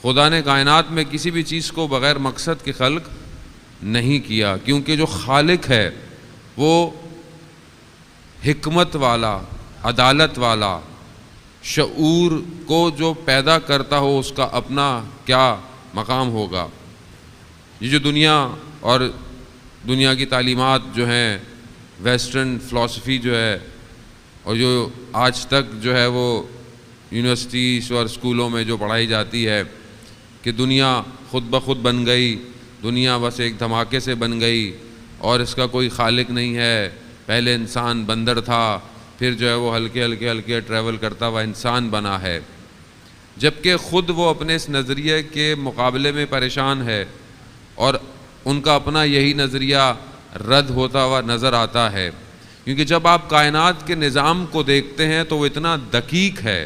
خدا نے کائنات میں کسی بھی چیز کو بغیر مقصد کے خلق نہیں کیا، کیونکہ جو خالق ہے وہ حکمت والا، عدالت والا، شعور کو جو پیدا کرتا ہو اس کا اپنا کیا مقام ہوگا۔ یہ جو دنیا اور دنیا کی تعلیمات جو ہیں، ویسٹرن فلسفی جو ہے، اور جو آج تک جو ہے وہ یونیورسٹیز اور اسکولوں میں جو پڑھائی جاتی ہے کہ دنیا خود بخود بن گئی، دنیا بس ایک دھماکے سے بن گئی اور اس کا کوئی خالق نہیں ہے، پہلے انسان بندر تھا، پھر جو ہے وہ ہلکے ہلکے ہلکے ٹریول کرتا ہوا انسان بنا ہے، جبکہ خود وہ اپنے اس نظریے کے مقابلے میں پریشان ہے اور ان کا اپنا یہی نظریہ رد ہوتا ہوا نظر آتا ہے۔ کیونکہ جب آپ کائنات کے نظام کو دیکھتے ہیں تو وہ اتنا دقیق ہے،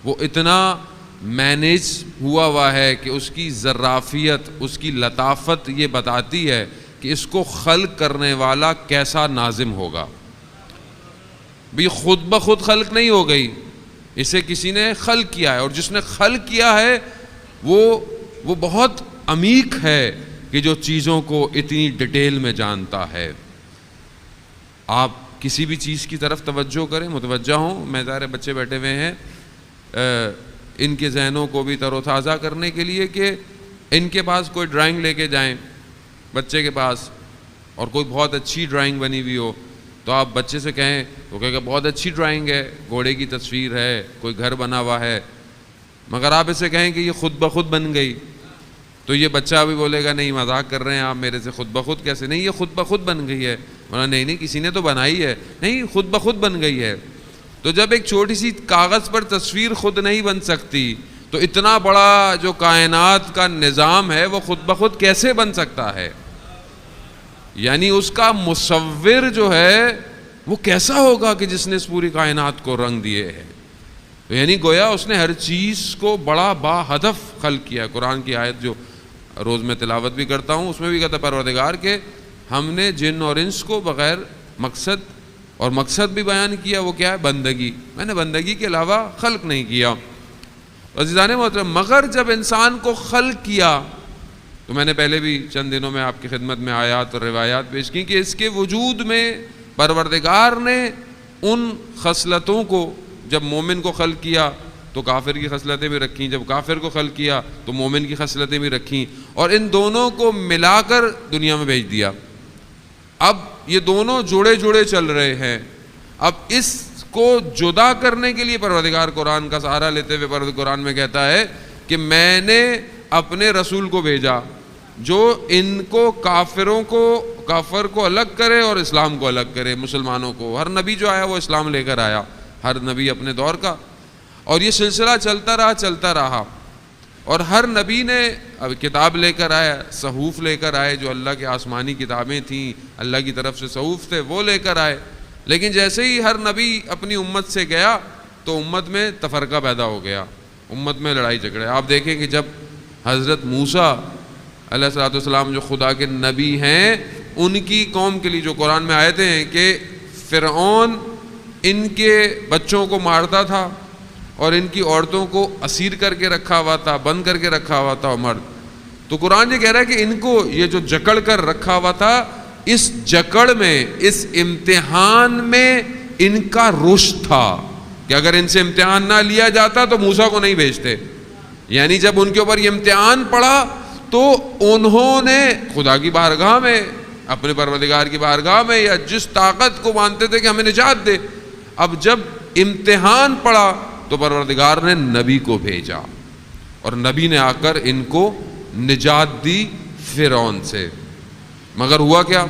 وہ اتنا مینیج ہوا ہے کہ اس کی ظرافیت، اس کی لطافت یہ بتاتی ہے کہ اس کو خلق کرنے والا کیسا ناظم ہوگا۔ بھی خود بخود خلق نہیں ہو گئی، اسے کسی نے خلق کیا ہے، اور جس نے خلق کیا ہے وہ بہت عمیق ہے کہ جو چیزوں کو اتنی ڈیٹیل میں جانتا ہے۔ آپ کسی بھی چیز کی طرف توجہ کریں، متوجہ ہوں، میں ظاہر بچے بیٹھے ہوئے ہیں ان کے ذہنوں کو بھی تر و تازہ کرنے کے لیے کہ ان کے پاس کوئی ڈرائنگ لے کے جائیں بچے کے پاس، اور کوئی بہت اچھی ڈرائنگ بنی ہوئی ہو تو آپ بچے سے کہیں تو کہے گا بہت اچھی ڈرائنگ ہے، گھوڑے کی تصویر ہے، کوئی گھر بنا ہوا ہے، مگر آپ اسے کہیں کہ یہ خود بخود بن گئی تو یہ بچہ بھی بولے گا نہیں مذاق کر رہے ہیں آپ میرے سے، خود بخود کیسے؟ نہیں، یہ خود بخود بن گئی ہے۔ نہیں کسی نے تو بنائی ہے، نہیں خود بخود بن گئی ہے۔ تو جب ایک چھوٹی سی کاغذ پر تصویر خود نہیں بن سکتی تو اتنا بڑا جو کائنات کا نظام ہے وہ خود بخود کیسے بن سکتا ہے؟ یعنی اس کا مصور جو ہے وہ کیسا ہوگا کہ جس نے اس پوری کائنات کو رنگ دیے ہے؟ تو یعنی گویا اس نے ہر چیز کو بڑا با ہدف خلق کیا ہے۔ قرآن کی آیت جو روز میں تلاوت بھی کرتا ہوں اس میں بھی کہتا پروردگار کہ ہم نے جن اور انس کو بغیر مقصد، اور مقصد بھی بیان کیا، وہ کیا ہے؟ بندگی۔ میں نے بندگی کے علاوہ خلق نہیں کیا۔ عزیزان محترم، مگر جب انسان کو خلق کیا تو میں نے پہلے بھی چند دنوں میں آپ کی خدمت میں آیات اور روایات پیش کی کہ اس کے وجود میں پروردگار نے ان خصلتوں کو، جب مومن کو خلق کیا تو کافر کی خصلتیں بھی رکھیں، جب کافر کو خلق کیا تو مومن کی خصلتیں بھی رکھیں، اور ان دونوں کو ملا کر دنیا میں بھیج دیا۔ اب یہ دونوں جڑے جڑے چل رہے ہیں، اب اس کو جدا کرنے کے لیے پروردگار قرآن کا سہارا لیتے ہوئے پروردگار قرآن میں کہتا ہے کہ میں نے اپنے رسول کو بھیجا جو ان کو کافر کو الگ کرے اور اسلام کو الگ کرے، مسلمانوں کو۔ ہر نبی جو آیا وہ اسلام لے کر آیا، ہر نبی اپنے دور کا، اور یہ سلسلہ چلتا رہا، اور ہر نبی نے کتاب لے کر آیا، صحوف لے کر آئے، جو اللہ کے آسمانی کتابیں تھیں، اللہ کی طرف سے صحوف تھے وہ لے کر آئے۔ لیکن جیسے ہی ہر نبی اپنی امت سے گیا تو امت میں تفرقہ پیدا ہو گیا، امت میں لڑائی جھگڑے۔ آپ دیکھیں کہ جب حضرت موسیٰ علیہ الصلوۃ والسلام جو خدا کے نبی ہیں، ان کی قوم کے لیے جو قرآن میں آیتیں ہیں کہ فرعون ان کے بچوں کو مارتا تھا اور ان کی عورتوں کو اسیر کر کے رکھا ہوا تھا، بند کر کے رکھا ہوا تھا مرد، تو قرآن یہ کہہ رہا ہے کہ ان کو یہ جو جکڑ کر رکھا ہوا تھا، اس جکڑ میں، اس امتحان میں ان کا رشد تھا کہ اگر ان سے امتحان نہ لیا جاتا تو موسیٰ کو نہیں بھیجتے۔ یعنی جب ان کے اوپر یہ امتحان پڑا تو انہوں نے خدا کی بارگاہ میں، اپنے پروردگار کی بارگاہ میں، یا جس طاقت کو مانتے تھے کہ ہمیں نجات دے، اب جب امتحان پڑا تو پروردگار نے نبی کو بھیجا، اور نبی نے آ کر ان کو نجات دی فرعون سے۔ مگر ہوا کیا؟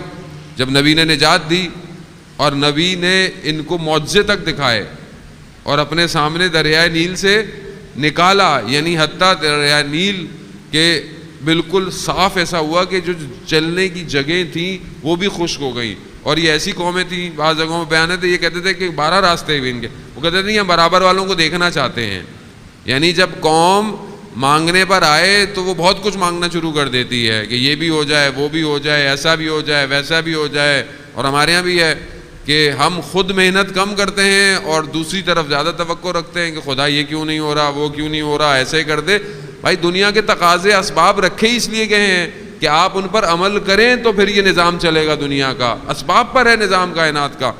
جب نبی نے نجات دی اور نبی نے ان کو معجزے تک دکھائے اور اپنے سامنے دریائے نیل سے نکالا، یعنی حتیٰ دریائے نیل کے بالکل صاف ایسا ہوا کہ جو چلنے کی جگہیں تھیں وہ بھی خشک ہو گئیں، اور یہ ایسی قومیں تھیں، بعض جگہوں میں بیان ہے یہ کہتے تھے کہ 12 راستے بھی ان کے، وہ کہتے تھے ہم برابر والوں کو دیکھنا چاہتے ہیں۔ یعنی جب قوم مانگنے پر آئے تو وہ بہت کچھ مانگنا شروع کر دیتی ہے کہ یہ بھی ہو جائے، وہ بھی ہو جائے، ایسا بھی ہو جائے، ویسا بھی ہو جائے۔ اور ہمارے ہاں بھی ہے کہ ہم خود محنت کم کرتے ہیں اور دوسری طرف زیادہ توقع رکھتے ہیں کہ خدا یہ کیوں نہیں ہو رہا، وہ کیوں نہیں ہو رہا، ایسے کر دے۔ بھائی دنیا کے تقاضے اسباب رکھے اس لیے گئے ہیں کہ آپ ان پر عمل کریں تو پھر یہ نظام چلے گا دنیا کا، اسباب پر ہے نظام کائنات کا۔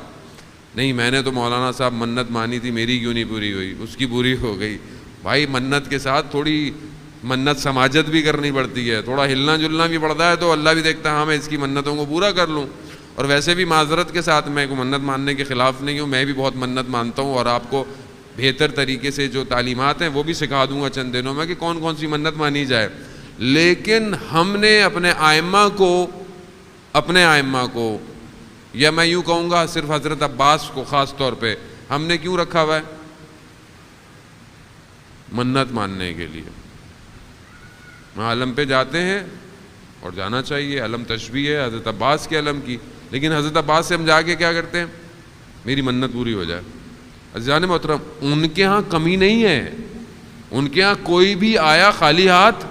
نہیں میں نے تو مولانا صاحب منت مانی تھی، میری کیوں نہیں پوری ہوئی، اس کی پوری ہو گئی۔ بھائی منت کے ساتھ تھوڑی منت سماجت بھی کرنی پڑتی ہے، تھوڑا ہلنا جلنا بھی پڑتا ہے، تو اللہ بھی دیکھتا ہے ہاں میں اس کی منتوں کو پورا کر لوں۔ اور ویسے بھی معذرت کے ساتھ میں کو منت ماننے کے خلاف نہیں ہوں، میں بھی بہت منت مانتا ہوں، اور آپ کو بہتر طریقے سے جو تعلیمات ہیں وہ بھی سکھا دوں گا چند دنوں میں کہ کون کون سی منت مانی جائے۔ لیکن ہم نے اپنے ائمہ کو یا میں یوں کہوں گا صرف حضرت عباس کو خاص طور پہ ہم نے کیوں رکھا ہوا ہے؟ منت ماننے کے لیے۔ وہاں علم پہ جاتے ہیں اور جانا چاہیے، علم تشبیہ ہے حضرت عباس کے علم کی، لیکن حضرت عباس سے ہم جا کے کیا کرتے ہیں؟ میری منت پوری ہو جائے۔ عزیزان محترم ان کے ہاں کمی نہیں ہے، ان کے ہاں کوئی بھی آیا خالی ہاتھ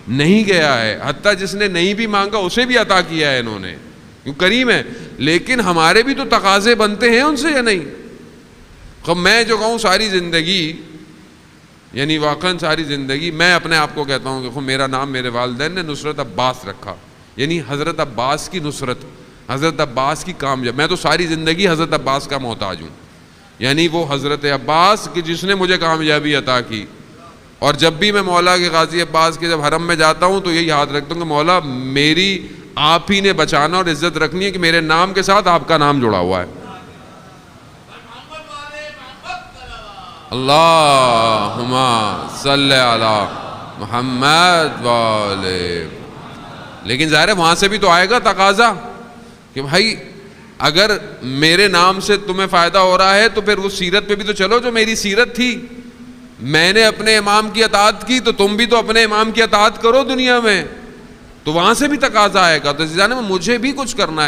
نہیں گیا ہے، حتیٰ جس نے نہیں بھی مانگا اسے بھی عطا کیا ہے انہوں نے، کیوں کریم ہے۔ لیکن ہمارے بھی تو تقاضے بنتے ہیں ان سے یا نہیں؟ خب میں جو کہوں ساری زندگی، یعنی واقعاً ساری زندگی میں اپنے آپ کو کہتا ہوں کہ میرا نام میرے والدین نے نصرت عباس رکھا، یعنی حضرت عباس کی نصرت، حضرت عباس کی کامیاب، میں تو ساری زندگی حضرت عباس کا محتاج ہوں، یعنی وہ حضرت عباس کہ جس نے مجھے کامیابی عطا کی۔ اور جب بھی میں مولا کے غازی عباس کے جب حرم میں جاتا ہوں تو یہی یاد رکھتا ہوں کہ مولا میری آپ ہی نے بچانا اور عزت رکھنی ہے کہ میرے نام کے ساتھ آپ کا نام جڑا ہوا ہے۔ اللہم صلی علی محمد والے۔ لیکن ظاہر ہے وہاں سے بھی تو آئے گا تقاضا کہ بھائی اگر میرے نام سے تمہیں فائدہ ہو رہا ہے تو پھر وہ سیرت پہ بھی تو چلو جو میری سیرت تھی، میں نے اپنے امام کی اطاعت کی تو تم بھی تو اپنے امام کی اطاعت کرو دنیا میں، تو وہاں سے بھی تقاضا آئے گا۔ تو مجھے بھی کچھ کرنا ہے۔